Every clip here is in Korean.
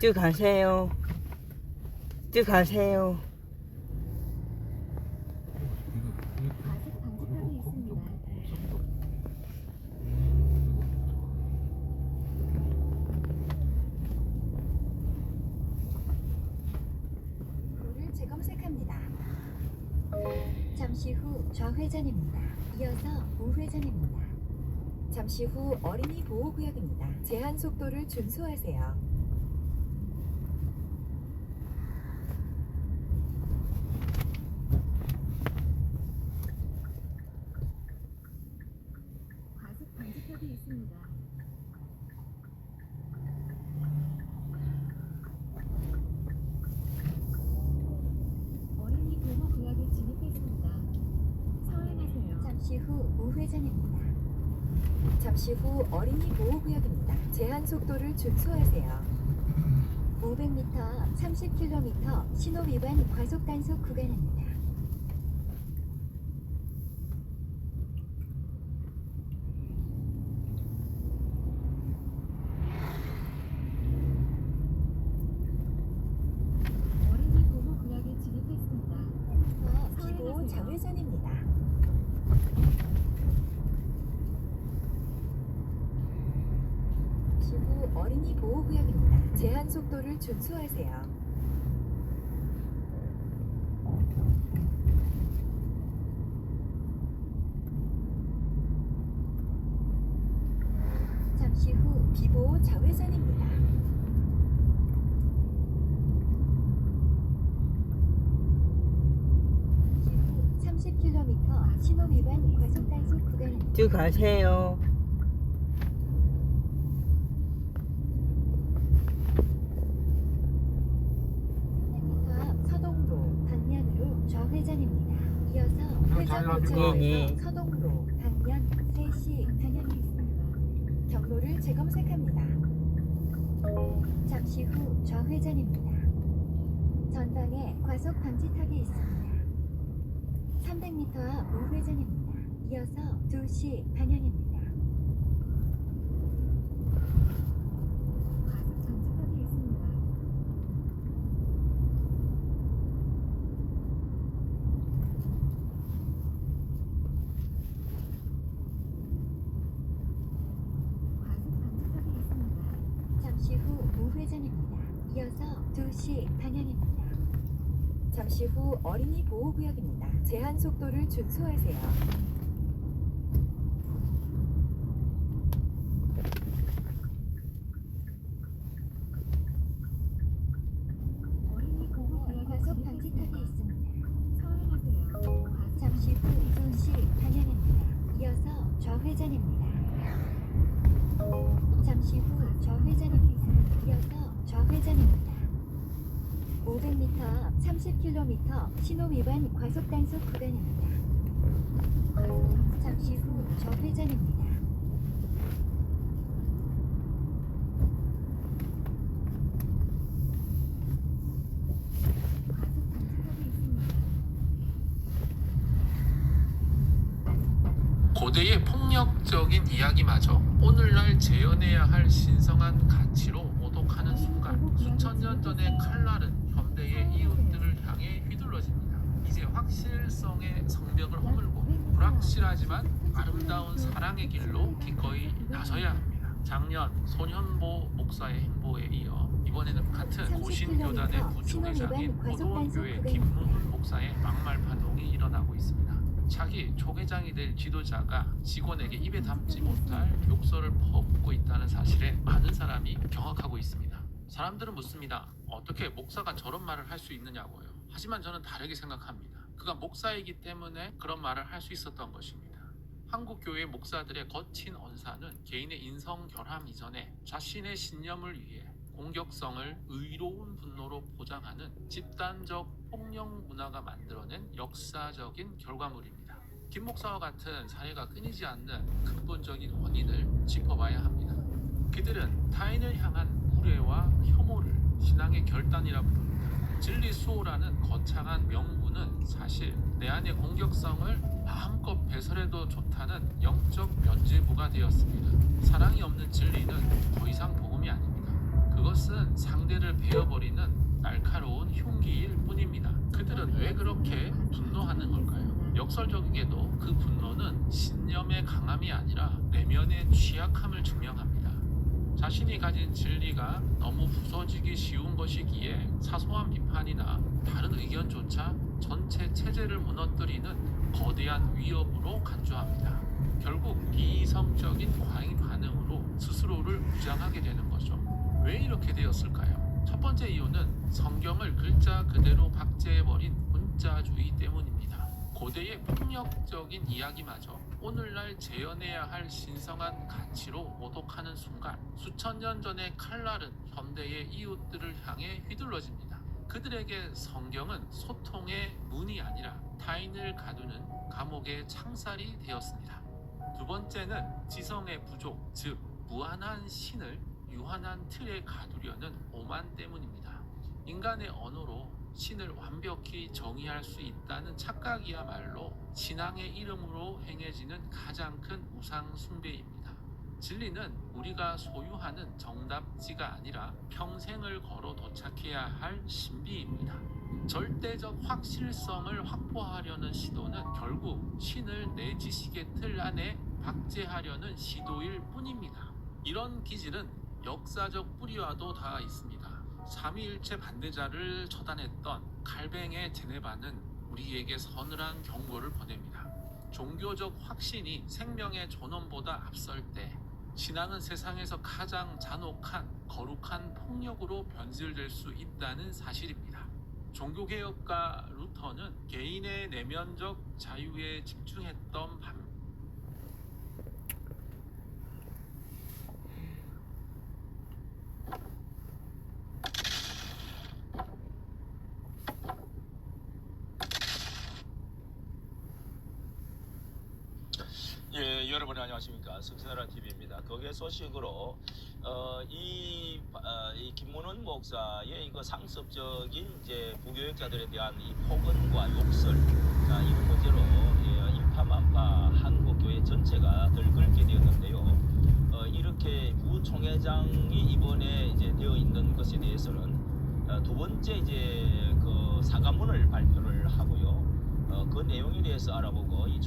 쭉 가세요. 쭉 가세요. 도로를 재검색합니다. 잠시 후 좌회전입니다. 이어서 우회전입니다. 잠시 후 어린이 보호구역입니다. 제한 속도를 준수하세요. 과속 방지턱이 있습니다. 어린이 보호구역에 진입했습니다. 서행하세요. 잠시 후 우회전입니다. 잠시 후 어린이 보호구역입니다. 제한 속도를 준수하세요. 500m, 30km 신호 위반 과속 단속 구간입니다. 어린이 보호구역에 진입했습니다. 기보 좌회전입니다. 잠시 후 어린이 보호구역입니다. 제한 속도를 준수하세요. 잠시 후 비보 좌회전입니다. 잠시 후 30km 신호 위반 과속 단속 구간입니다. 쭉 가세요. 서동로 방면으로 좌회전입니다. 이어서 회전교차로에서 네. 서동로 방면 3시 방향이 있습니다. 경로를 재검색합니다. 잠시 후 좌회전입니다. 전방에 과속 방지턱이 있습니다. 300m 앞 우회전입니다. 이어서 2시 방향입니다. 과속 방지턱이 있습니다. 과속 방지턱이 있습니다. 잠시 후 우회전입니다. 이어서 2시 방향입니다. 잠시 후 어린이 보호구역입니다. 제한 속도를 준수하세요. 어린이 보호구역에 과속 방지턱이 있습니다. 서행하세요. 잠시 후 2시 방향입니다. 이어서 좌회전입니다. 잠시 후 좌회전입니다. 이어서 좌회전입니다. 500m 앞 30km 신호 위반 과속 단속 구간입니다. 잠시 후 좌회전입니다. 과속 방지턱이 있습니다. 고대의 폭력적인 이야기마저 오늘날 재현해야 할 신성한 가치로 오독하는 순간 수천 년 전의 칼날은 현대의 이웃들을 향해 휘둘러집니다. 이제 확실성의 성벽을 허물고 불확실하지만 아름다운 사랑의 길로 기꺼이 나서야 합니다. 작년 손현보 목사의 행보에 이어 이번에는 같은 고신교단의 부총회장인 포도원교회 김무훈 목사의 막말 파동이 일어나고 있습니다. 자기 조계장이 될 지도자가 직원에게 입에 담지 못할 욕설을 퍼붓고 있다는 사실에 많은 사람이 경악하고 있습니다. 사람들은 묻습니다. 어떻게 목사가 저런 말을 할 수 있느냐고요. 하지만 저는 다르게 생각합니다. 그가 목사이기 때문에 그런 말을 할 수 있었던 것입니다. 한국 교회 목사들의 거친 언사는 개인의 인성 결함 이전에 자신의 신념을 위해 공격성을 의로운 분노로 포장하는 집단적 폭력 문화가 만들어낸 역사적인 결과물입니다. 김 목사와 같은 사례가 끊이지 않는 근본적인 원인을 짚어봐야 합니다. 그들은 타인을 향한 무례와 혐오를 신앙의 결단이라 부릅니다. 진리 수호라는 거창한 명분은 사실 내 안의 공격성을 마음껏 배설해도 좋다는 영적 면죄부가 되었습니다. 사랑이 없는 진리는 더 이상 복음이 아닙니다. 그것은 상대를 베어버리는 날카로운 흉기일 뿐입니다. 그들은 왜 그렇게 분노하는 걸까요? 역설적이게도 그 분노는 신념의 강함이 아니라 내면의 취약함을 증명합니다. 자신이 가진 진리가 너무 부서지기 쉬운 것이기에 사소한 비판이나 다른 의견조차 전체 체제를 무너뜨리는 거대한 위협으로 간주합니다. 결국 비이성적인 과잉 반응으로 스스로를 무장하게 되는 거죠. 왜 이렇게 되었을까요? 첫 번째 이유는 성경을 글자 그대로 박제해버린 문자주의 때문입니다. 고대의 폭력적인 이야기마저 오늘날 재현해야 할 신성한 가치로 모독하는 순간 수천 년 전의 칼날은 현대의 이웃들을 향해 휘둘러집니다. 그들에게 성경은 소통의 문이 아니라 타인을 가두는 감옥의 창살이 되었습니다. 두 번째는 지성의 부족, 즉 무한한 신을 유한한 틀에 가두려는 오만 때문입니다. 인간의 언어로 신을 완벽히 정의할 수 있다는 착각이야말로 신앙의 이름으로 행해지는 가장 큰 우상 숭배입니다. 진리는 우리가 소유하는 정답지가 아니라 평생을 걸어 도착해야 할 신비입니다. 절대적 확실성을 확보하려는 시도는 결국 신을 내 지식의 틀 안에 박제하려는 시도일 뿐입니다. 이런 기질은 역사적 뿌리와도 닿아 있습니다. 삼위일체 반대자를 처단했던 칼뱅의 제네바는 우리에게 서늘한 경고를 보냅니다. 종교적 확신이 생명의 존엄보다 앞설 때 신앙은 세상에서 가장 잔혹한 거룩한 폭력으로 변질될 수 있다는 사실입니다. 종교개혁가 루터는 개인의 내면적 자유에 집중했던 반면 예, 여러분 안녕하십니까. 성선라 TV입니다. 거기에 소식으로 이 김문훈 목사의 이거 상습적인 이제 부교역자들에 대한 이 폭언과 욕설, 자 이런 문제로 일파만파 한국 교회 전체가 들끓게 되었는데요. 이렇게 부총회장이 이번에 이제 되어 있는 것에 대해서는 두 번째 이제 그 사과문을 발표를 하고요. 그 내용에 대해서 알아보고 이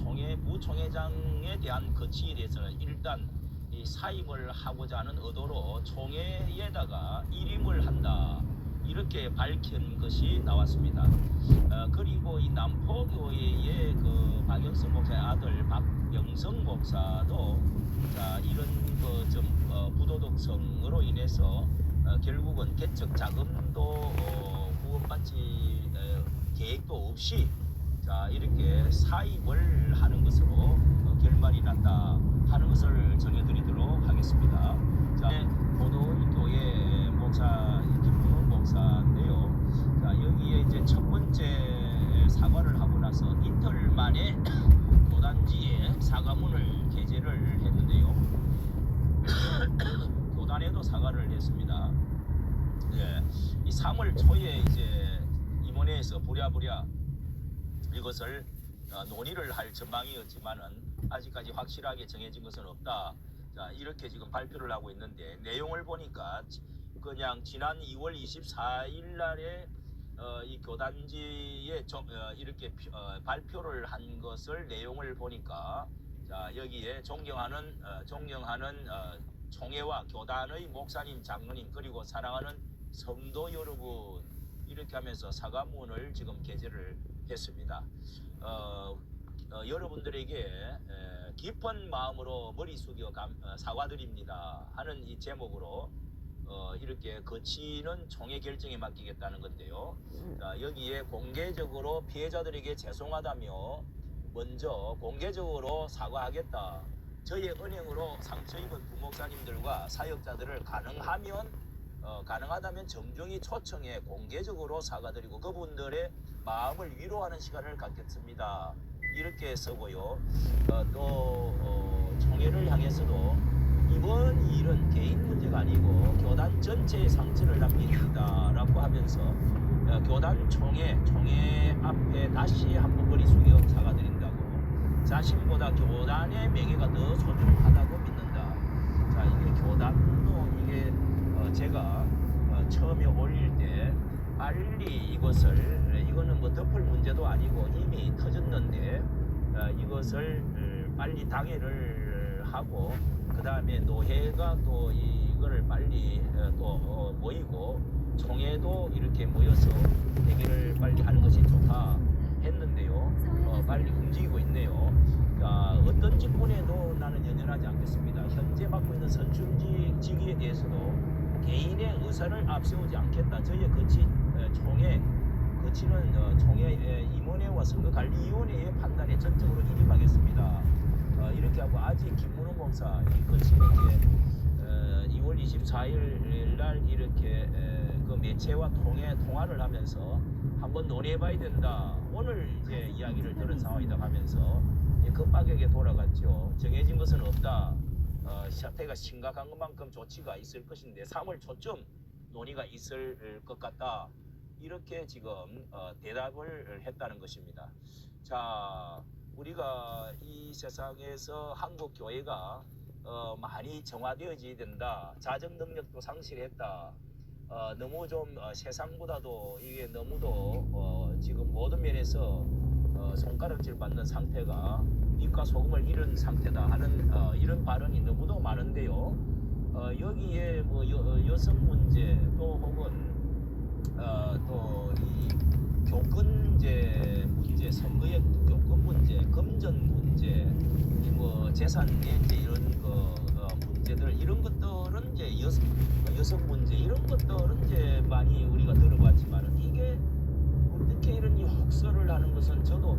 부총회장에 대한 거치에 대해서는 일단 이 사임을 하고자 하는 의도로 총회에다가 일임을 한다 이렇게 밝힌 것이 나왔습니다. 그리고 이 남포교회의 그 박영선 목사의 아들 박병성 목사도 자 이런 그 좀 부도덕성으로 인해서 결국은 개척 자금도 후원받지 계획도 없이 자 이렇게 사임을 하는 것으로 결말이 났다 하는 것을 전해드리도록 하겠습니다. 자 보도교회 목사 김문훈 목사인데요. 자 여기에 이제 첫 번째 사과를 하고 나서 이틀 만에 교단지에 사과문을 게재를 했는데요. 교단에도 사과를 했습니다. 예, 이 3월 초에 이제 임원회에서 부랴부랴 이것을 논의를 할 전망이었지만은 아직까지 확실하게 정해진 것은 없다. 자 이렇게 지금 발표를 하고 있는데 내용을 보니까 그냥 지난 2월 24일 날에 이 교단지에 이렇게 발표를 한 것을 내용을 보니까 자 여기에 존경하는 총회와 교단의 목사님, 장로님 그리고 사랑하는 성도 여러분 이렇게 하면서 사과문을 지금 게재를 했습니다. 여러분들에게 깊은 마음으로 머리 숙여 사과드립니다 하는 이 제목으로 이렇게 거치는 총회 결정에 맡기겠다는 건데요. 자, 여기에 공개적으로 피해자들에게 죄송하다며 먼저 공개적으로 사과하겠다. 저희 은행으로 상처 입은 부목사님들과 사역자들을 가능하다면 정중히 초청해 공개적으로 사과드리고 그분들의 마음을 위로하는 시간을 갖겠습니다. 이렇게 쓰고요. 또 총회를 향해서도 이번 일은 개인 문제가 아니고 교단 전체의 상처를 남깁니다라고 하면서 교단 총회 앞에 다시 한번 머리 숙여 사과드린다고, 자신보다 교단의 명예가 더 소중하다고 믿는다. 자, 이게 교단도 이게 제가 처음에 올릴 때 빨리 이거는 뭐 덮을 문제도 아니고 이미 터졌는데 이것을 빨리 당회를 하고 그 다음에 노회가 또 이거를 빨리 또 모이고 총회도 이렇게 모여서 얘기를 빨리 하는 것이 좋다 했는데요. 빨리 움직이고 있네요. 어떤 직분에도 나는 연연하지 않겠습니다. 현재 맡고 있는 선출직에 대해서도 개인의 의사를 앞세우지 않겠다. 저희의 거치는 총회 임원회와 선거관리위원회의 판단에 전적으로 일임하겠습니다. 이렇게 하고 아직 김문호 목사 이 거치는 이제 2월 24일 날 이렇게 그 매체와 통화를 하면서 한번 논의해봐야 된다. 오늘 이제 이야기를 들은 상황이다 하면서 급박하게 돌아갔죠. 정해진 것은 없다. 사태가 심각한 것만큼 조치가 있을 것인데 3월 초쯤 논의가 있을 것 같다. 이렇게 지금 대답을 했다는 것입니다. 자, 우리가 이 세상에서 한국 교회가 많이 정화되어져야 된다. 자정 능력도 상실했다. 너무 좀 세상보다도 이게 너무도 지금 모든 면에서 손가락질 받는 상태가 입과 소금을 잃은 상태다 하는 이런 발언이 너무도 많은데요. 여기에 뭐 여성 문제 또 혹은 또 이 교권제 문제, 선거의 교권 문제, 금전 문제, 뭐 재산 이제 이런 문제들 이런 것들은 이제 여성 문제 이런 것들은 이제 많이 우리가 들어봤지만은 이게 어떻게 이런 혹설을 하는 것은 저도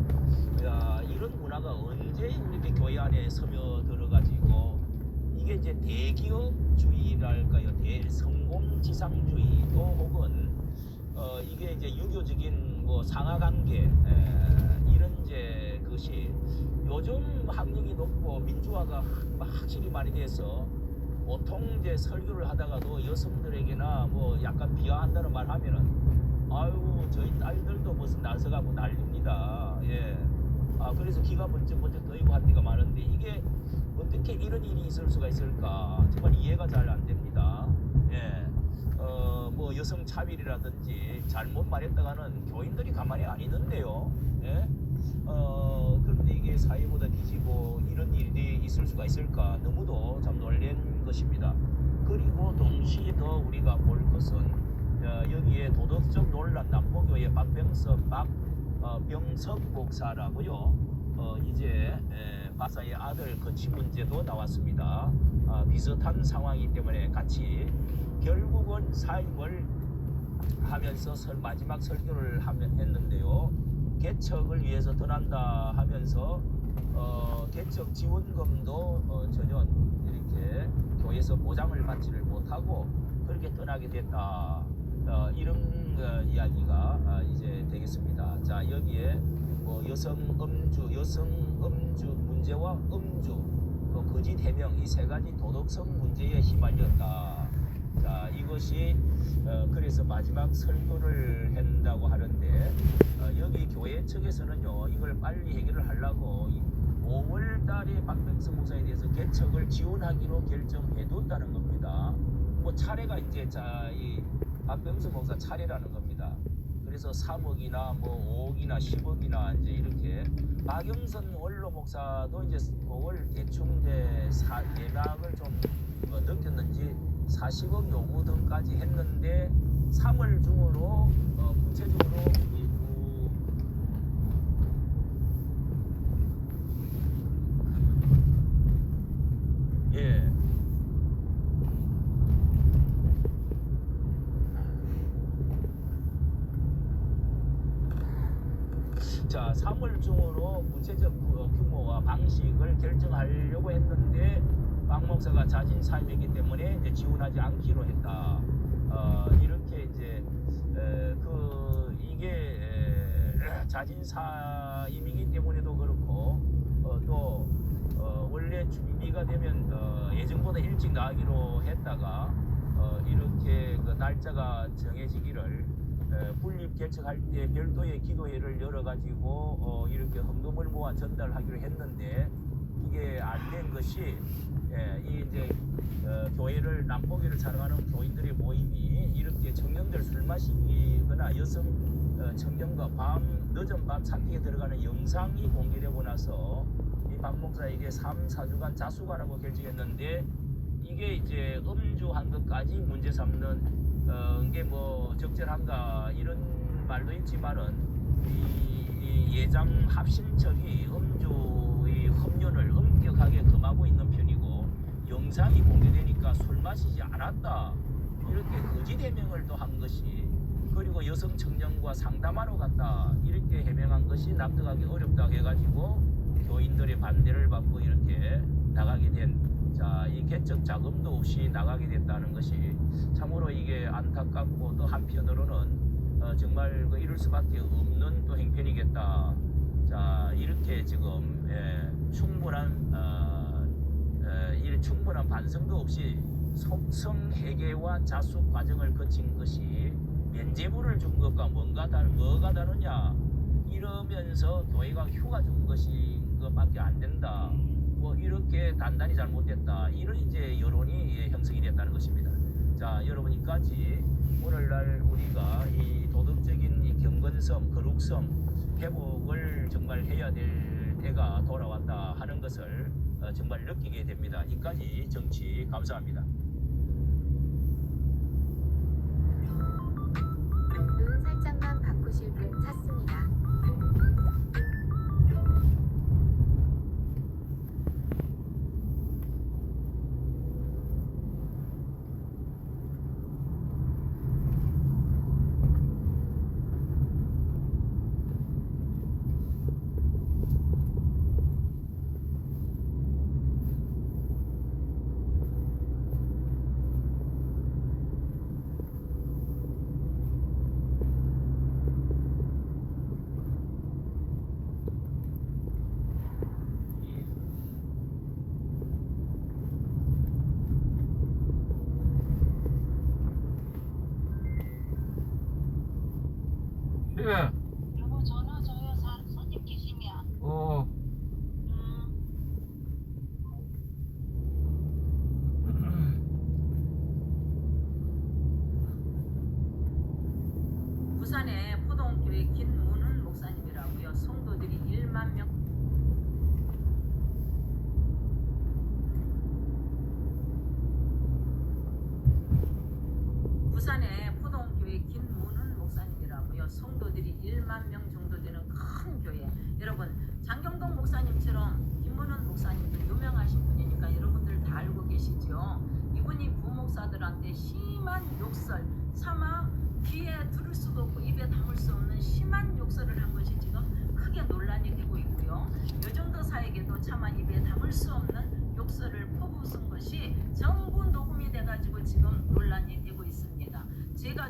이런 문화가 언제 이렇게 교회 안에 스며들어가지고 이게 이제 대기업주의랄까요, 대성공지상주의 또 혹은 이게 이제 유교적인 뭐 상하관계 이런 이제 것이 요즘 학력이 높고 민주화가 확실히 많이 돼서 보통 이제 설교를 하다가도 여성들에게나 뭐 약간 비하한다는 말 하면은 아유 저희 딸들도 무슨 나서가고 난립니다. 예. 그래서 기가 번쩍 떠이고 할 때가 많은데 이게 어떻게 이런 일이 있을 수가 있을까 정말 이해가 잘 안 됩니다. 예. 뭐 여성 차별이라든지 잘못 말했다가는 교인들이 가만히 안 있는데요. 예? 그런데 이게 사회보다 뒤지고 이런 일이 있을 수가 있을까 너무도 참 놀란 것입니다. 그리고 동시에 더 우리가 볼 것은 여기에 도덕적 논란 남포교회 박병석 목사라고요. 이제 박사의 아들 거치 문제도 나왔습니다. 비슷한 상황이기 때문에 같이 결국은 사임을 하면서 마지막 설교를 했는데요. 개척을 위해서 떠난다 하면서 개척 지원금도 전혀 이렇게 교회에서 보장을 받지를 못하고 그렇게 떠나게 됐다. 이런 이야기가 이제 되겠습니다. 자, 여기에 뭐 여성 음주 문제와 음주, 거짓 해명 이 세 가지 도덕성 문제에 휘말렸다. 자, 이것이 그래서 마지막 설교를 한다고 하는데 여기 교회 측에서는요 이걸 빨리 해결을 하려고 5월 달에 박병석 목사에 대해서 개척을 지원하기로 결정해뒀다는 겁니다. 뭐 차례가 이제 이 박병석 목사 차례라는 겁니다. 그래서 3억이나 뭐 5억이나 10억이나 이제 이렇게 박영선 원로 목사도 이제 그걸 대충 이제 예약을 좀 느꼈는지 40억 요구 등까지 했는데 3월 중으로 구체적으로 예. 자, 3월 중으로 구체적 규모와 방식을 결정하려고 했는데 박 목사가 자진 사임했기 때문에 이제 지원하지 않기로 했다. 이렇게 이제 이게 자진 사임이기 때문에도 그렇고 또 원래 준비가 되면 예정보다 일찍 나가기로 했다가 이렇게 그 날짜가 정해지기를 분립 개척할 때 별도의 기도회를 열어가지고 이렇게 헌금을 모아 전달하기로 했는데 이게 안 된 것이 이 이제 교회를 남포교를 사랑하는 교인들의 모임이 이렇게 청년들 술 마시거나 여성 청년과 늦은 밤 산책에 들어가는 영상이 공개되고 나서 이 박 목사에게 3-4주간 자수하라고 결정했는데 이게 이제 음주한 것까지 문제 삼는 이게 뭐 적절한가 이런 말도 있지만은 이 예장 합심척이 음주의 흡연을 엄격하게 금하고 있는 편이고 영상이 공개되니까 술 마시지 않았다 이렇게 거짓 해명을 또 한 것이 그리고 여성 청년과 상담하러 갔다 이렇게 해명한 것이 납득하기 어렵다 해가지고 교인들의 반대를 받고 이렇게 나가게 된 이 개척 자금도 없이 나가게 됐다는 것이 참으로 이게 안타깝고 또 한편으로는 정말 이럴 수밖에 없는 또 행편이겠다. 자 이렇게 지금 충분한 반성도 없이 속성 회개와 자수 과정을 거친 것이 면죄부를 준 것과 뭐가 다르냐 이러면서 교회가 휴가 준 것인 것밖에 안 된다. 뭐 이렇게 단단히 잘못됐다 이런 이제 여론이 형성이 됐다는 것입니다. 자 여러분 이까지 오늘날 우리가 이 도덕적인 이 경건성 거룩성 회복을 정말 해야 될 때가 돌아왔다 하는 것을 정말 느끼게 됩니다. 이까지 정치 감사합니다. 눈 살짝만 바꾸실 분 찾습니다. 예. 여보 전화 줘요. 손님 계시면. 부산의 포동교회 김문훈 목사님이라고요. 성도들이 1만 명. 부산의 포동교회 김문훈 목사님이라고요. 성도들이 1만 명 정도 되는 큰 교회. 여러분 장경동 목사님처럼 김문훈 목사님도 유명하신 분이니까 여러분들 다 알고 계시죠. 이분이 부목사들한테 심한 욕설, 차마 귀에 들을 수도 없고 입에 담을 수 없는 심한 욕설을 한 것이 지금 크게 논란이 되고 있고요. 여정도사에게도 차마 입에 담을 수 없는 욕설을 퍼부은 것이 전부 녹음이 돼가지고 지금 논란이 되고 있습니다.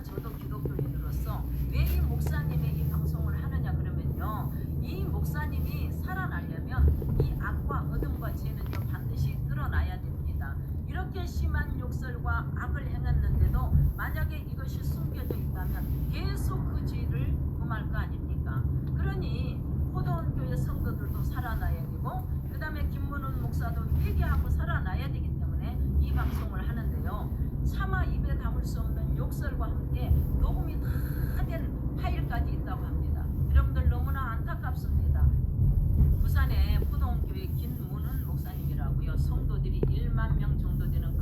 저도 기독교인으로서 왜 이 목사님이 이 방송을 하느냐 그러면요. 이 목사님이 살아나려면 이 악과 어둠과 죄는요 반드시 드러나야 됩니다. 이렇게 심한 욕설과 악을 행했는데도 만약에 이것이 숨겨져 있다면 계속 그 죄를 범할 거 아닙니까? 그러니 포도원교회 성도들도 살아나야 되고 그 다음에 김문훈 목사도 회개하고 살아나야 되기 때문에 이 방송을 하는데요. 차마 입에 담을 수 없는 욕설과 함께 녹음이 다 된 파일까지 있다고 합니다. 여러분들 너무나 안타깝습니다. 부산의 포도원교회 김문훈 목사님이라고요. 성도들이 1만 명 정도 되는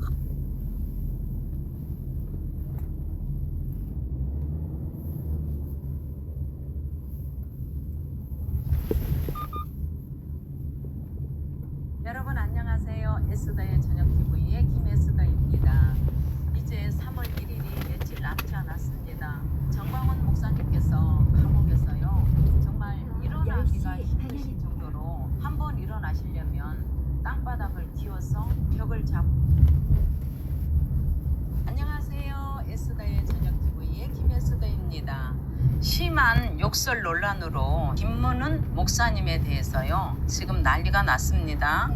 여러분 안녕하세요. 에스더의 저녁 TV의 김에스더입니다. 이제 3월 1일이 며칠 남지 않았습니다. 정광훈 목사님께서 감옥에서요 정말 일어나기가 힘드신 정도로 한번 일어나시려면 땅바닥을 기어서 벽을 잡고. 안녕하세요. 에스더의 저녁 TV의 김에스더입니다. 심한 욕설 논란으로 김문은 목사님에 대해서요 지금 난리가 났습니다.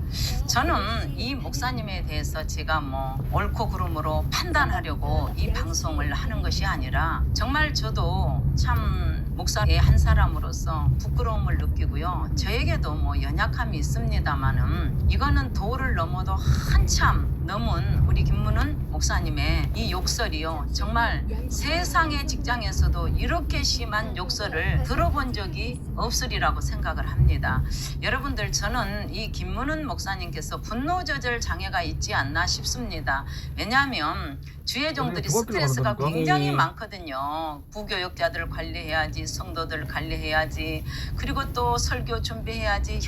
저는 이 목사님에 대해서 제가 뭐 옳고 그름으로 판단하려고 이 방송을 하는 것이 아니라 정말 저도 참 목사의 한 사람으로서 부끄러움을 느끼고요. 저에게도 뭐 연약함이 있습니다만은 이거는 도를 넘어도 한참 넘은 우리 김문은 목사님의 이 욕설이요 정말 세상의 직장에서도 이렇게 심한 욕설을 들어본 적이 없으리라고 생각을 합니다. 여러분들 저는 이 김문은 목사님께서 분노 조절 장애가 있지 않나 싶습니다. 왜냐하면 주의 종들이 스트레스가 굉장히 많거든요. 부교역자들 관리해야지, 성도들 관리해야지, 그리고 또 설교 준비해야지,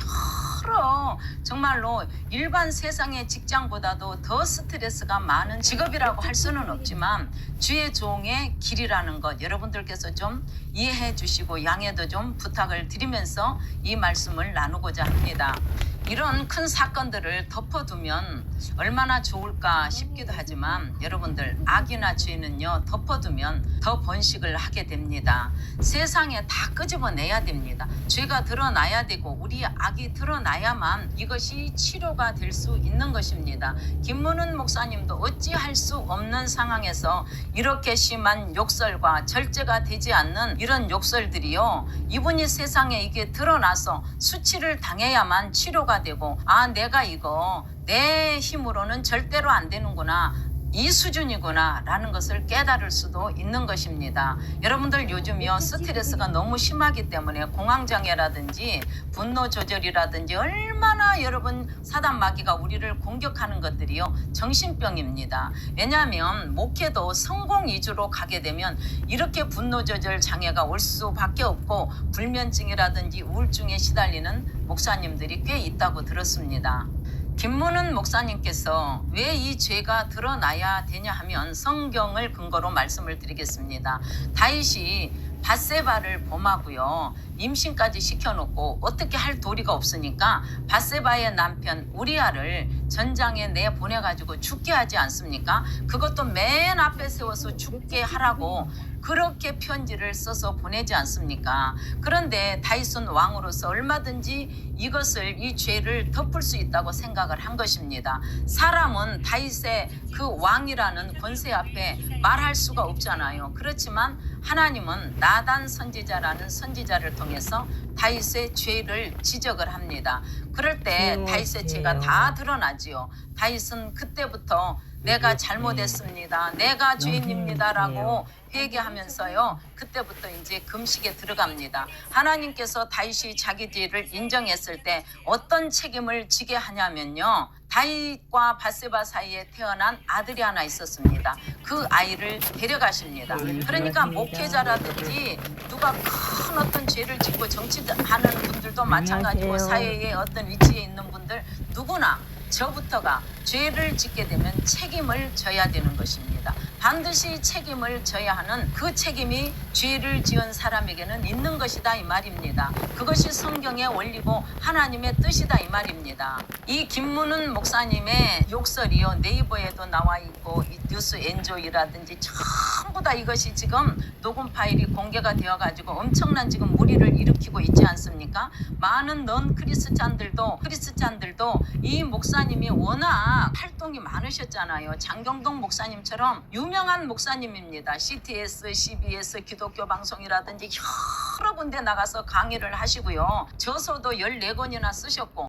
여러 정말로 일반 세상의 직장보다도 더 스트레스가 많은 직업이라고 할 수는 없지만 주의 종의 길이라는 것 여러분들께서 좀 이해해 주시고 양해도 좀 부탁을 드리면서 이 말씀을 나누고자 합니다. 이런 큰 사건들을 덮어두면 얼마나 좋을까 싶기도 하지만 여러분들 악이나 죄는요 덮어두면 더 번식을 하게 됩니다. 세상에 다 끄집어내야 됩니다. 죄가 드러나야 되고 우리 악이 드러나야만 이것이 치료가 될 수 있는 것입니다. 김문은 목사님도 어찌할 수 없는 상황에서 이렇게 심한 욕설과 절제가 되지 않는 이런 욕설들이요 이분이 세상에 이게 드러나서 수치를 당해야만 치료가 되고 아 내가 이거 내 힘으로는 절대로 안 되는구나 이 수준이구나 라는 것을 깨달을 수도 있는 것입니다. 여러분들 요즘요 스트레스가 너무 심하기 때문에 공황장애라든지 분노 조절이라든지 얼마나 여러분 사단 마귀가 우리를 공격하는 것들이요 정신병입니다. 왜냐하면 목회도 성공 위주로 가게 되면 이렇게 분노 조절 장애가 올 수밖에 없고 불면증이라든지 우울증에 시달리는 목사님들이 꽤 있다고 들었습니다. 김문은 목사님께서 왜 이 죄가 드러나야 되냐 하면 성경을 근거로 말씀을 드리겠습니다. 다윗이 밧세바를 범하고요 임신까지 시켜놓고 어떻게 할 도리가 없으니까 밧세바의 남편 우리아를 전장에 내보내가지고 죽게 하지 않습니까? 그것도 맨 앞에 세워서 죽게 하라고 그렇게 편지를 써서 보내지 않습니까? 그런데 다윗은 왕으로서 얼마든지 이것을 이 죄를 덮을 수 있다고 생각을 한 것입니다. 사람은 다윗의 그 왕이라는 권세 앞에 말할 수가 없잖아요. 그렇지만 하나님은 나단 선지자라는 선지자를 통해서 다윗의 죄를 지적을 합니다. 그럴 때 다윗의 죄가 다 드러나지요. 다윗은 그때부터 내가 잘못했습니다. 내가 죄인입니다라고 회개하면서요. 그때부터 이제 금식에 들어갑니다. 하나님께서 다윗이 자기 죄를 인정했을 때 어떤 책임을 지게 하냐면요. 다윗과 밧세바 사이에 태어난 아들이 하나 있었습니다. 그 아이를 데려가십니다. 그러니까 목회자라든지 누가 큰 어떤 죄를 짓고 정치하는 분들도 마찬가지고 사회의 어떤 위치에 있는 분들 누구나 저부터가 죄를 짓게 되면 책임을 져야 되는 것입니다. 반드시 책임을 져야 하는 그 책임이 죄를 지은 사람에게는 있는 것이다 이 말입니다. 그것이 성경의 원리고 하나님의 뜻이다 이 말입니다. 이 김문은 목사님의 욕설이요 네이버에도 나와 있고 이 뉴스 엔조이라든지 전부 다 이것이 지금 녹음 파일이 공개가 되어 가지고 엄청난 지금 무리를 일으키고 있지 않습니까? 많은 넌 크리스찬들도 이 목사님이 워낙 활동이 많으셨잖아요. 장경동 목사님처럼 유명한 목사님입니다. CTS, CBS 기독교 방송이라든지 여러 군데 나가서 강의를 하시고요. 저서도 14권이나 쓰셨고